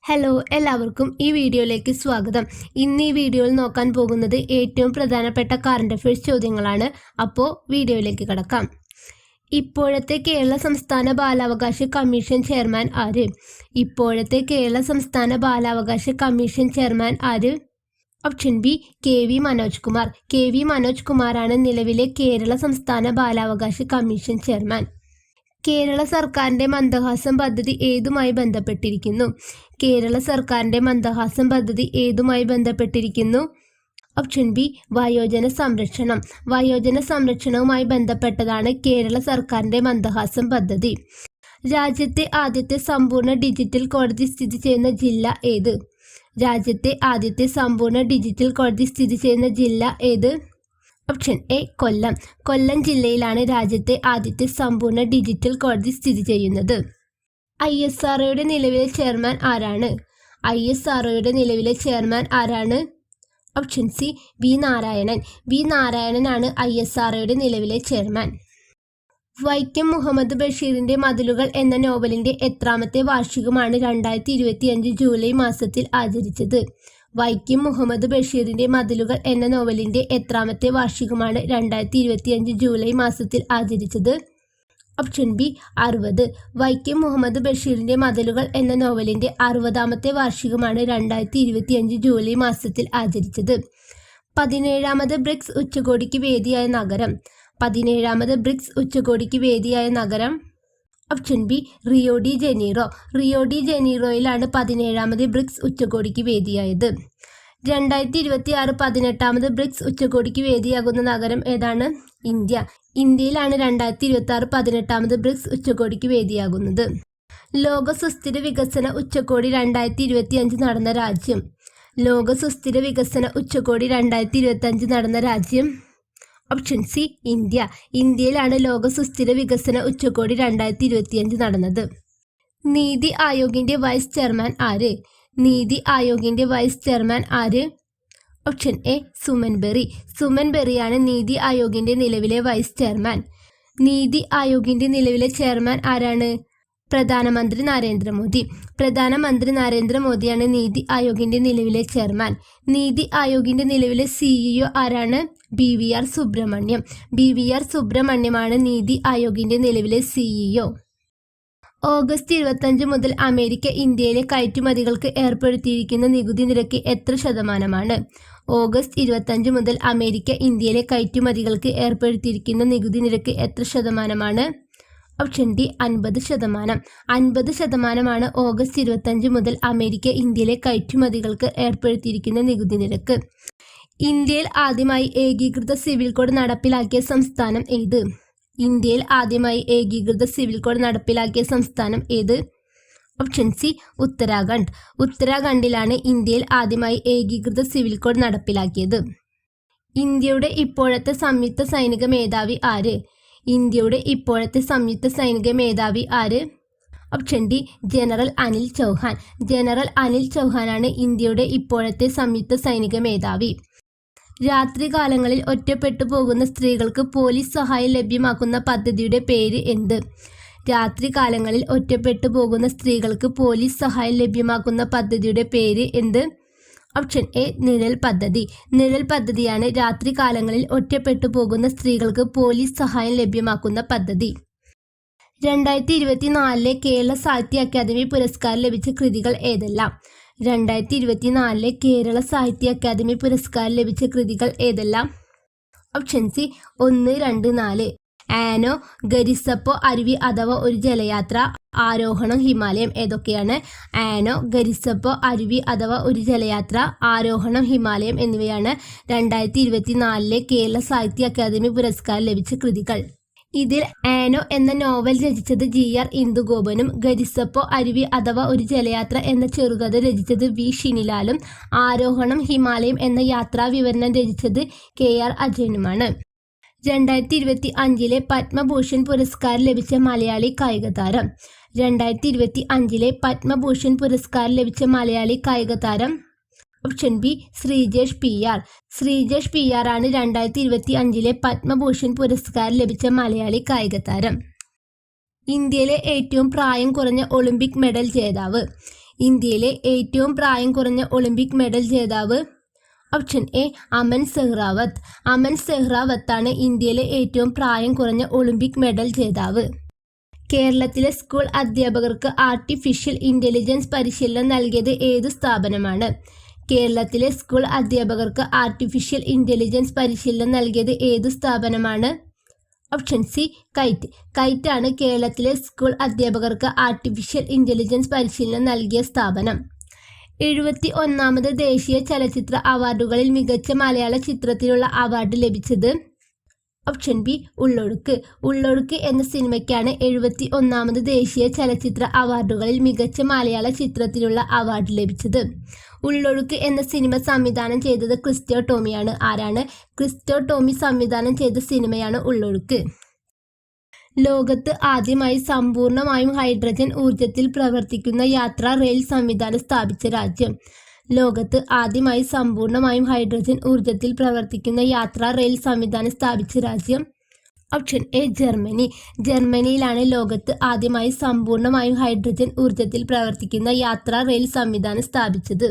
Hello, എല്ലാവർക്കും ഈ വീഡിയോയിലേക്ക് സ്വാഗതം. ഇന്ന് ഈ വീഡിയോയിൽ നോക്കാൻ പോകുന്നത് ഏറ്റവും പ്രധാനപ്പെട്ട കറണ്ട് അഫയേഴ്സ് ചോദ്യങ്ങളാണ്. അപ്പോൾ വീഡിയോയിലേക്ക് കടക്കാം. ഇപ്പോഴത്തെ കേരള സംസ്ഥാന ബാലാവകാശ കമ്മീഷൻ ചെയർമാൻ ആര്? ഇപ്പോഴത്തെ കേരള സംസ്ഥാന ബാലാവകാശ കമ്മീഷൻ ചെയർമാൻ ആര്? Option B KV Manoj Kumar. KV Manoj കുമാറാണ് നിലവിലെ കേരള സംസ്ഥാന ബാലാവകാശ കമ്മീഷൻ ചെയർമാൻ. കേരള സർക്കാരിൻ്റെ മന്ദഹാസം പദ്ധതി ഏതുമായി ബന്ധപ്പെട്ടിരിക്കുന്നു? കേരള സർക്കാരിൻ്റെ മന്ദഹാസം പദ്ധതി ഏതുമായി ബന്ധപ്പെട്ടിരിക്കുന്നു? ഓപ്ഷൻ ബി വയോജന സംരക്ഷണം. വയോജന സംരക്ഷണവുമായി ബന്ധപ്പെട്ടതാണ് കേരള സർക്കാരിൻ്റെ മന്ദഹാസം പദ്ധതി. രാജ്യത്തെ ആദ്യത്തെ സമ്പൂർണ്ണ ഡിജിറ്റൽ കോടതി സ്ഥിതി ചെയ്യുന്ന ജില്ല ഏത്? രാജ്യത്തെ ആദ്യത്തെ സമ്പൂർണ്ണ ഡിജിറ്റൽ കോടതി സ്ഥിതി ചെയ്യുന്ന ജില്ല ഏത്? ഓപ്ഷൻ എ കൊല്ലം. കൊല്ലം ജില്ലയിലാണ് രാജ്യത്തെ ആദ്യത്തെ സമ്പൂർണ്ണ ഡിജിറ്റൽ കോടതി സ്ഥിതി ചെയ്യുന്നത്. ISROയുടെ നിലവിലെ ചെയർമാൻ ആരാണ്? ISROയുടെ നിലവിലെ ചെയർമാൻ ആരാണ്? Option C V Narayanan. V നാരായണനാണ് ISROയുടെ നിലവിലെ ചെയർമാൻ. വൈക്കം മുഹമ്മദ് ബഷീറിന്റെ മതിലുകൾ എന്ന നോവലിന്റെ എത്രാമത്തെ വാർഷികമാണ് 2025 ജൂലൈ മാസത്തിൽ ആചരിച്ചത്? വൈക്കം മുഹമ്മദ് ബഷീറിന്റെ മതിലുകൾ എന്ന നോവലിന്റെ എത്രാമത്തെ വാർഷികമാണ് 2025 ജൂലൈ മാസത്തിൽ ആചരിച്ചത്? Option B 60. വൈക്കം മുഹമ്മദ് ബഷീറിന്റെ മതിലുകൾ എന്ന നോവലിന്റെ 60ാമത്തെ വാർഷികമാണ് 2025 ജൂലൈ മാസത്തിൽ ആചരിച്ചത്. 17ാമത് ബ്രിക്സ് ഉച്ചകോടിക്ക് വേദിയായ നഗരം? 17ാമത് ബ്രിക്സ് ഉച്ചകോടിക്ക് വേദിയായ നഗരം? Option B Rio de Janeiro. Rio de ജനീറോയിലാണ് 17ാമത് ബ്രിക്സ് ഉച്ചകോടിക്ക് വേദിയായത്. 2026 18ാമത് ബ്രിക്സ് ഉച്ചകോടിക്ക് വേദിയാകുന്ന നഗരം ഏതാണ്? ഇന്ത്യ. ഇന്ത്യയിലാണ് 2026 18ാമത് ബ്രിക്സ് ഉച്ചകോടിക്ക് വേദിയാകുന്നത്. ലോക സുസ്ഥിര വികസന ഉച്ചകോടി 2025 നടന്ന രാജ്യം? ലോക സുസ്ഥിര വികസന ഉച്ചകോടി 2025 നടന്ന രാജ്യം? Option C India. ഇന്ത്യയിലാണ് ലോക സുസ്ഥിര വികസന ഉച്ചകോടി 2025 നടന്നത്. നീതി ആയോഗിന്റെ വൈസ് ചെയർമാൻ ആര്? നീതി ആയോഗിന്റെ വൈസ് ചെയർമാൻ ആര്? Option A Suman Bery. സുമൻ ബെറിയാണ് നീതി ആയോഗിന്റെ നിലവിലെ വൈസ് ചെയർമാൻ. നീതി ആയോഗിന്റെ നിലവിലെ ചെയർമാൻ ആരാണ്? പ്രധാനമന്ത്രി നരേന്ദ്രമോദി. പ്രധാനമന്ത്രി നരേന്ദ്രമോദിയാണ് നീതി ആയോഗിന്റെ നിലവിലെ ചെയർമാൻ. നീതി ആയോഗിന്റെ നിലവിലെ CEO ആരാണ്? BVR സുബ്രഹ്മണ്യം. BVR സുബ്രഹ്മണ്യമാണ് നീതി ആയോഗിന്റെ നിലവിലെ CEO. ഓഗസ്റ്റ് 25 മുതൽ അമേരിക്ക ഇന്ത്യയിലെ കയറ്റുമതികൾക്ക് ഏർപ്പെടുത്തിയിരിക്കുന്ന നികുതി നിരക്ക് എത്ര ശതമാനമാണ്? ഓഗസ്റ്റ് 25 മുതൽ അമേരിക്ക ഇന്ത്യയിലെ കയറ്റുമതികൾക്ക് ഏർപ്പെടുത്തിയിരിക്കുന്ന നികുതി നിരക്ക് എത്ര ശതമാനമാണ്? Option D 50%. 50%മാണ് ഓഗസ്റ്റ് 25 മുതൽ അമേരിക്ക ഇന്ത്യയിലെ കയറ്റുമതികൾക്ക് ഏർപ്പെടുത്തിയിരിക്കുന്ന നികുതി നിരക്ക്. ഇന്ത്യയിൽ ആദ്യമായി ഏകീകൃത സിവിൽ കോഡ് നടപ്പിലാക്കിയ സംസ്ഥാനം ഏത്? ഇന്ത്യയിൽ ആദ്യമായി ഏകീകൃത സിവിൽ കോഡ് നടപ്പിലാക്കിയ സംസ്ഥാനം ഏത്? Option C Uttarakhand. ഉത്തരാഖണ്ഡിലാണ് ഇന്ത്യയിൽ ആദ്യമായി ഏകീകൃത സിവിൽ കോഡ് നടപ്പിലാക്കിയത്. ഇന്ത്യയുടെ ഇപ്പോഴത്തെ സംയുക്ത സൈനിക മേധാവി ആര്? ഇന്ത്യയുടെ ഇപ്പോഴത്തെ സംയുക്ത സൈനിക മേധാവി ആര്? Option D general Anil Chauhan. General Anil ചൗഹാനാണ് ഇന്ത്യയുടെ ഇപ്പോഴത്തെ സംയുക്ത സൈനിക മേധാവി. രാത്രികാലങ്ങളിൽ ഒറ്റപ്പെട്ടു പോകുന്ന സ്ത്രീകൾക്ക് പോലീസ് സഹായം ലഭ്യമാക്കുന്ന പദ്ധതിയുടെ പേര് എന്ത്? രാത്രികാലങ്ങളിൽ ഒറ്റപ്പെട്ടു പോകുന്ന സ്ത്രീകൾക്ക് പോലീസ് സഹായം ലഭ്യമാക്കുന്ന പദ്ധതിയുടെ പേര് എന്ത്? ഓപ്ഷൻ എ നിഴൽ പദ്ധതി. നിഴൽ പദ്ധതിയാണ് രാത്രികാലങ്ങളിൽ ഒറ്റപ്പെട്ടു പോകുന്ന സ്ത്രീകൾക്ക് പോലീസ് സഹായം ലഭ്യമാക്കുന്ന പദ്ധതി. 2024 കേരള സാഹിത്യ അക്കാദമി പുരസ്കാരം ലഭിച്ച കൃതികൾ ഏതെല്ലാം? 2024 കേരള സാഹിത്യ അക്കാദമി പുരസ്കാരം ലഭിച്ച കൃതികൾ ഏതെല്ലാം? Option C 1, 2, 4. ആനോ, ഗരിസപ്പോ അരുവി അഥവാ ഒരു ജലയാത്ര, ആരോഹണം, ഹിമാലയം. ഏതൊക്കെയാണ്? ആനോ, ഗരിസപ്പോ അരുവി അഥവാ ഒരു ജലയാത്ര, ആരോഹണം, ഹിമാലയം എന്നിവയാണ് 2024 കേരള സാഹിത്യ അക്കാദമി പുരസ്കാരം ലഭിച്ച കൃതികൾ. ഇതിൽ ആനോ എന്ന നോവൽ രചിച്ചത് GR ഇന്ദുഗോപനും ഗരിസപ്പോ അരുവി അഥവാ ഒരു ജലയാത്ര എന്ന ചെറുകഥ രചിച്ചത് V ഷിനിലാലും ആരോഹണം ഹിമാലയം എന്ന യാത്രാ വിവരണം രചിച്ചത് KR അജയനുമാണ്. 2025 പത്മഭൂഷൺ പുരസ്കാരം ലഭിച്ച മലയാളി കായിക താരം? 2025 പത്മഭൂഷൺ പുരസ്കാരം ലഭിച്ച മലയാളി കായിക താരം? Option B Sreejesh PR. Sreejesh PR ആണ് 2025 പത്മഭൂഷൺ പുരസ്കാരം ലഭിച്ച മലയാളി കായിക താരം. ഇന്ത്യയിലെ ഏറ്റവും പ്രായം കുറഞ്ഞ ഒളിമ്പിക് മെഡൽ ജേതാവ്? ഇന്ത്യയിലെ ഏറ്റവും പ്രായം കുറഞ്ഞ ഒളിമ്പിക് മെഡൽ ജേതാവ്? Option A Aman Sehrawat. അമൻ സെഹ്റാവത്താണ് ഇന്ത്യയിലെ ഏറ്റവും പ്രായം കുറഞ്ഞ ഒളിമ്പിക് മെഡൽ ജേതാവ്. കേരളത്തിലെ സ്കൂൾ അധ്യാപകർക്ക് ആർട്ടിഫിഷ്യൽ ഇന്റലിജൻസ് പരിശീലനം നൽകിയത് ഏതു സ്ഥാപനമാണ്? കേരളത്തിലെ സ്കൂൾ അധ്യാപകർക്ക് ആർട്ടിഫിഷ്യൽ ഇന്റലിജൻസ് പരിശീലനം നൽകിയത് ഏതു സ്ഥാപനമാണ്? Option C KITE. കൈറ്റാണ് കേരളത്തിലെ സ്കൂൾ അധ്യാപകർക്ക് ആർട്ടിഫിഷ്യൽ ഇന്റലിജൻസ് പരിശീലനം നൽകിയ സ്ഥാപനം. 71ാമത് ദേശീയ ചലച്ചിത്ര അവാർഡുകളിൽ മികച്ച മലയാള ചിത്രത്തിനുള്ള അവാർഡ് ലഭിച്ചത്? Option B Ullozhukku. ഉള്ളൊഴുക്ക് എന്ന സിനിമയ്ക്കാണ് 71ാമത് ദേശീയ ചലച്ചിത്ര അവാർഡുകളിൽ മികച്ച മലയാള ചിത്രത്തിനുള്ള അവാർഡ് ലഭിച്ചത്. ഉള്ളൊഴുക്ക് എന്ന സിനിമ സംവിധാനം ചെയ്തത് ക്രിസ്റ്റോ ടോമിയാണ്. ആരാണ്? ക്രിസ്റ്റോ ടോമി സംവിധാനം ചെയ്ത സിനിമയാണ് ഉള്ളൊഴുക്ക്. ലോകത്ത് ആദ്യമായി സമ്പൂർണമായും ഹൈഡ്രജൻ ഊർജത്തിൽ പ്രവർത്തിക്കുന്ന യാത്രാ റെയിൽ സംവിധാനം സ്ഥാപിച്ച രാജ്യം? ലോകത്ത് ആദ്യമായി സമ്പൂർണമായും ഹൈഡ്രജൻ ഊർജത്തിൽ പ്രവർത്തിക്കുന്ന യാത്രാ റെയിൽ സംവിധാനം സ്ഥാപിച്ച രാജ്യം? Option A Germany. ജർമ്മനിയിലാണ് ലോകത്ത് ആദ്യമായി സമ്പൂർണമായും ഹൈഡ്രജൻ ഊർജത്തിൽ പ്രവർത്തിക്കുന്ന യാത്രാ റെയിൽ സംവിധാനം സ്ഥാപിച്ചത്.